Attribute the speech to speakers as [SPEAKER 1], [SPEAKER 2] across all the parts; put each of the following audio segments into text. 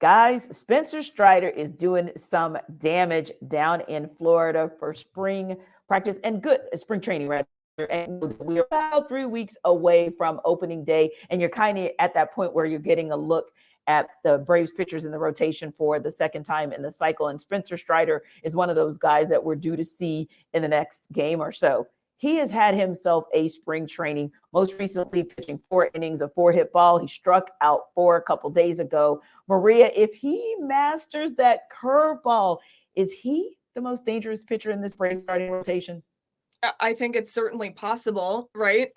[SPEAKER 1] Guys, Spencer Strider is doing some damage down in Florida for spring practice and good spring training, rather. And we are about 3 weeks away from opening day, and you're kind of at that point where you're getting a look at the Braves pitchers in the rotation for the second time in the cycle. And Spencer Strider is one of those guys that we're due to see in the next game or so. He has had himself a spring training, most recently pitching 4 innings of 4-hit ball. He struck out 4 a couple days ago. Maria, if he masters that curveball, is he the most dangerous pitcher in this Braves starting rotation?
[SPEAKER 2] I think it's certainly possible, right?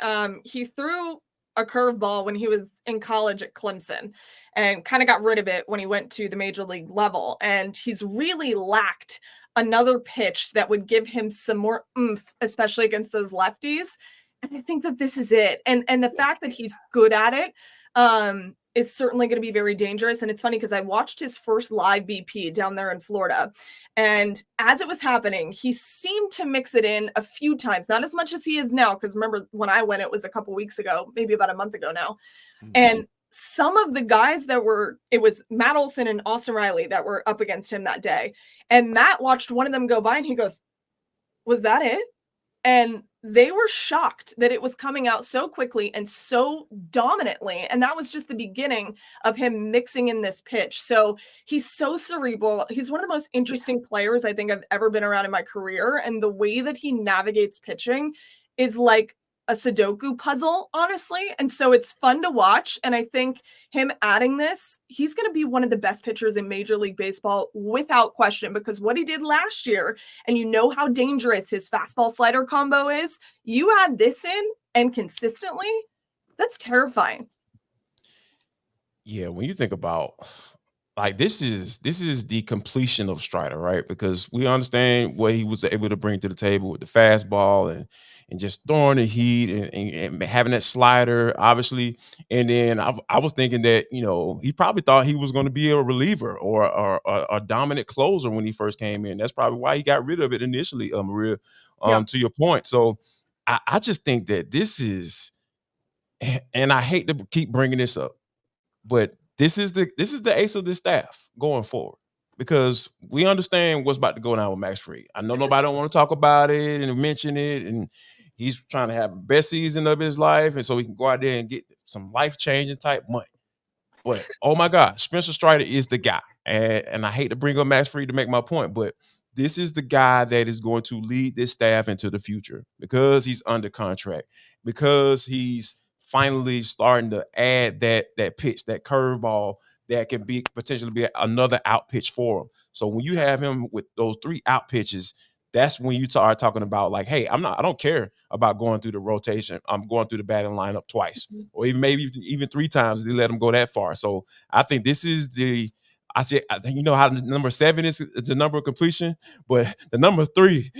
[SPEAKER 2] He threw a curveball when he was in college at Clemson and kind of got rid of it when he went to the major league level. And he's really lacked another pitch that would give him some more oomph, especially against those lefties. And I think that this is it. And the fact that he's good at it is certainly going to be very dangerous. And it's funny because I watched his first live BP down there in Florida. And as it was happening, he seemed to mix it in a few times, not as much as he is now. Because remember, when I went, it was a couple weeks ago, maybe about a month ago now. Mm-hmm. And some of the guys it was Matt Olson and Austin Riley that were up against him that day. And Matt watched one of them go by and he goes, "Was that it?" And they were shocked that it was coming out so quickly and so dominantly. And that was just the beginning of him mixing in this pitch. So he's so cerebral. He's one of the most interesting players I think I've ever been around in my career. And the way that he navigates pitching is like a Sudoku puzzle, honestly. And so it's fun to watch. And I think him adding this, he's going to be one of the best pitchers in Major League Baseball without question, because what he did last year, and you know how dangerous his fastball slider combo is, you add this in and consistently, that's terrifying.
[SPEAKER 3] Yeah, when you think about like this is the completion of Strider, right? Because we understand what he was able to bring to the table with the fastball and just throwing the heat and having that slider, obviously. And then I was thinking that, he probably thought he was going to be a reliever or a dominant closer when he first came in. That's probably why he got rid of it initially, Maria, to your point. So I just think that this is, and I hate to keep bringing this up, but this is the ace of the staff going forward, because we understand what's about to go down with Max Fried. I know nobody don't want to talk about it and mention it, and he's trying to have the best season of his life, and so he can go out there and get some life-changing type money. But, oh my God, Spencer Strider is the guy. And I hate to bring up Max Fried to make my point, but this is the guy that is going to lead this staff into the future, because he's under contract, because he's finally starting to add that pitch, that curveball that can be potentially be another out pitch for him. So when you have him with those 3 out pitches, that's when you start talking about like, hey, I don't care about going through the rotation. I'm going through the batting lineup twice, or even 3 times. They let him go that far. So I think this is I think how the number 7 is the number of completion, but the number 3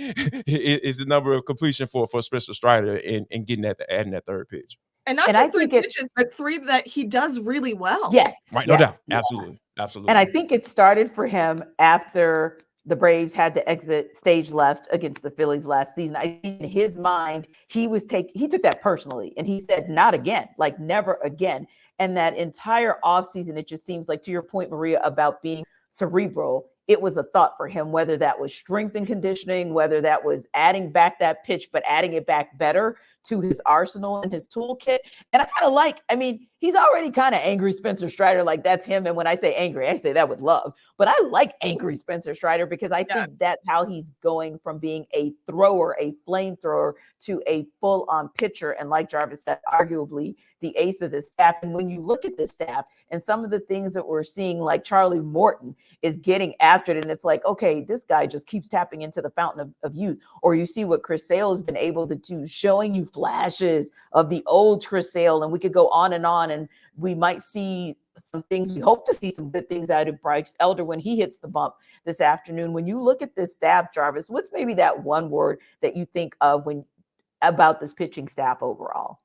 [SPEAKER 3] is the number of completion for Spencer Strider and getting adding that 3rd pitch.
[SPEAKER 2] And not just 3 pitches, but 3 that he does really well.
[SPEAKER 1] Yes.
[SPEAKER 3] Right.
[SPEAKER 1] No
[SPEAKER 3] doubt. Absolutely. Absolutely.
[SPEAKER 1] And I think it started for him after the Braves had to exit stage left against the Phillies last season. I think in his mind, he took that personally, and he said, not again, like never again. And that entire offseason, it just seems like, to your point, Maria, about being cerebral, it was a thought for him, whether that was strength and conditioning, whether that was adding back that pitch, but adding it back better to his arsenal and his toolkit. And I kind of he's already kind of angry Spencer Strider, like that's him. And when I say angry, I say that with love, but I like angry Spencer Strider because I think that's how he's going from being a thrower, a flamethrower, to a full-on pitcher. And like Jarvis said, arguably the ace of the staff. And when you look at the staff and some of the things that we're seeing, like Charlie Morton is getting after it, and it's like, okay, this guy just keeps tapping into the fountain of youth. Or you see what Chris Sale has been able to do, showing you flashes of the old Chris Sale, and we could go on, and we might see some things. We hope to see some good things out of Bryce Elder when he hits the bump this afternoon. When you look at this staff, Jarvis, what's maybe that one word that you think of about this pitching staff overall?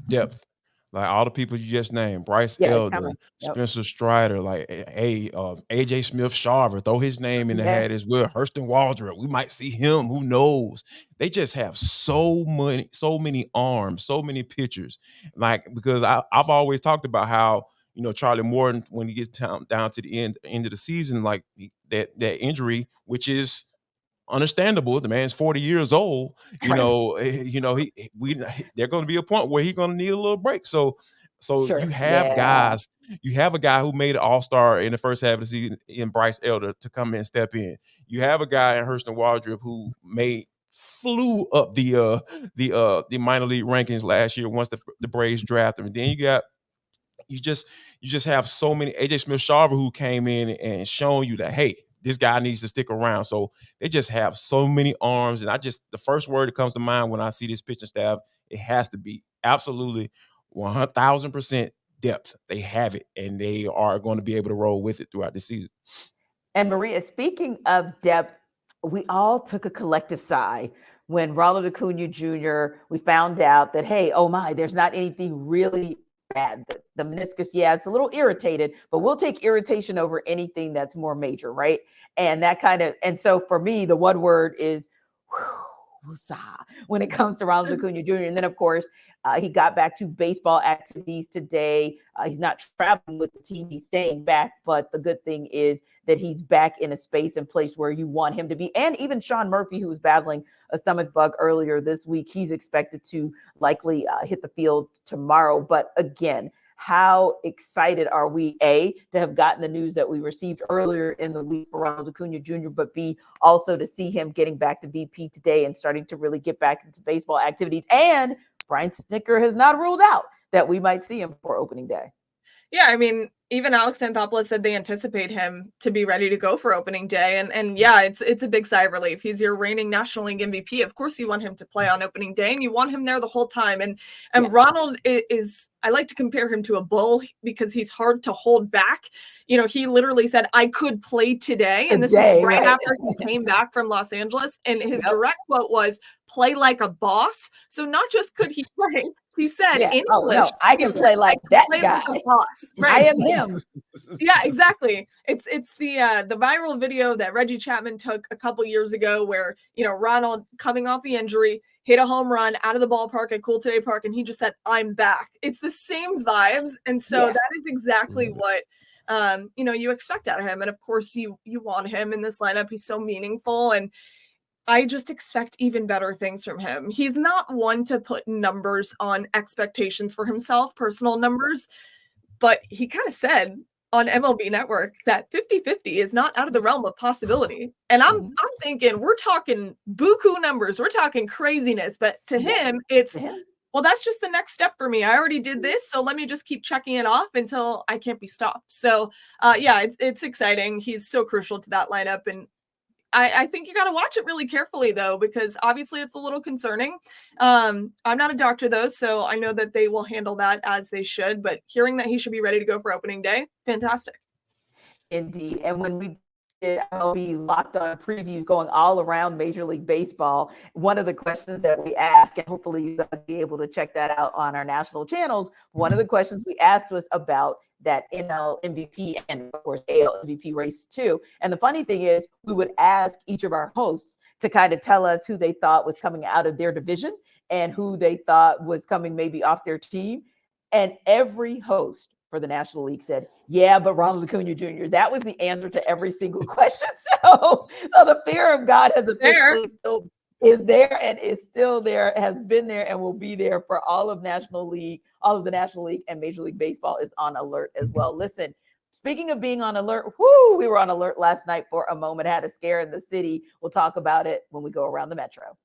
[SPEAKER 3] Depth. Like all the people you just named, Bryce Elder, Spencer Strider, like AJ Smith-Shawver, throw his name in the hat as well. Hurston Waldrop, we might see him. Who knows? They just have so many arms, so many pitchers. Like, because I've always talked about how, Charlie Morton, when he gets down to the end of the season, like that injury, which is understandable. The man's 40 years old.
[SPEAKER 1] Right.
[SPEAKER 3] They're going to be a point where he's going to need a little break. So
[SPEAKER 1] Sure.
[SPEAKER 3] you have
[SPEAKER 1] Yeah.
[SPEAKER 3] guys. You have a guy who made an All-Star in the first half of the season in Bryce Elder to come in and step in. You have a guy in Hurston Waldrop who flew up the minor league rankings last year once the Braves drafted him. And then you just have so many AJ Smith-Shawver who came in and shown you that, hey, this guy needs to stick around. So they just have so many arms. And the first word that comes to mind when I see this pitching staff, it has to be absolutely 1,000% depth. They have it, and they are going to be able to roll with it throughout the season.
[SPEAKER 1] And Maria, speaking of depth, we all took a collective sigh when Ronald Acuna Jr., we found out that, hey, oh my, there's not anything really bad. The meniscus, yeah, it's a little irritated, but we'll take irritation over anything that's more major, right? And and so for me, the one word is woosah when it comes to Ronald Acuna Jr. And then, of course, he got back to baseball activities today. He's not traveling with the team. He's staying back. But the good thing is that he's back in a space and place where you want him to be. And even Sean Murphy, who was battling a stomach bug earlier this week, he's expected to likely hit the field tomorrow. But again, how excited are we, A, to have gotten the news that we received earlier in the week for Ronald Acuna Jr., but B, also to see him getting back to BP today and starting to really get back into baseball activities. And Brian Snitker has not ruled out that we might see him for opening day.
[SPEAKER 2] Yeah, I mean, even Alex Anthopoulos said they anticipate him to be ready to go for opening day. And yeah, it's a big sigh of relief. He's your reigning National League MVP. Of course, you want him to play on opening day, and you want him there the whole time. And
[SPEAKER 1] Yes.
[SPEAKER 2] Ronald is, I like to compare him to a bull because he's hard to hold back. He literally said, I could play today. And this is right after he came back from Los Angeles. And his direct quote was, play like a boss. So not just could he play, he said in English,
[SPEAKER 1] no, I can play like that guy.
[SPEAKER 2] Like a boss. Right.
[SPEAKER 1] I am him.
[SPEAKER 2] Yeah, exactly. It's the viral video that Reggie Chapman took a couple years ago where, Ronald coming off the injury, hit a home run out of the ballpark at Cool Today Park, and he just said, I'm back. It's the same vibes. And so that is exactly what you expect out of him. And of course you want him in this lineup. He's so meaningful, and I just expect even better things from him. He's not one to put numbers on expectations for himself, personal numbers, but he kind of said on MLB Network that 50-50 is not out of the realm of possibility. And I'm thinking we're talking buku numbers, we're talking craziness, but to him, it's, well, that's just the next step for me. I already did this, so let me just keep checking it off until I can't be stopped. So it's exciting. He's so crucial to that lineup, and I think you got to watch it really carefully, though, because obviously it's a little concerning. I'm not a doctor, though, so I know that they will handle that as they should. But hearing that he should be ready to go for opening day, fantastic.
[SPEAKER 1] Indeed. And when we did MLB Locked On previews going all around Major League Baseball, one of the questions that we asked, and hopefully you guys be able to check that out on our national channels, one of the questions we asked was about that NL MVP and, of course, AL MVP race too. And the funny thing is, we would ask each of our hosts to kind of tell us who they thought was coming out of their division and who they thought was coming maybe off their team. And every host for the National League said, yeah, but Ronald Acuna Jr. That was the answer to every single question. So the fear of God has officially still is there and is still there, has been there and will be there for all of the National League and Major League Baseball is on alert as well. Listen, speaking of being on alert, we were on alert last night for a moment, had a scare in the city. We'll talk about it when we go around the metro.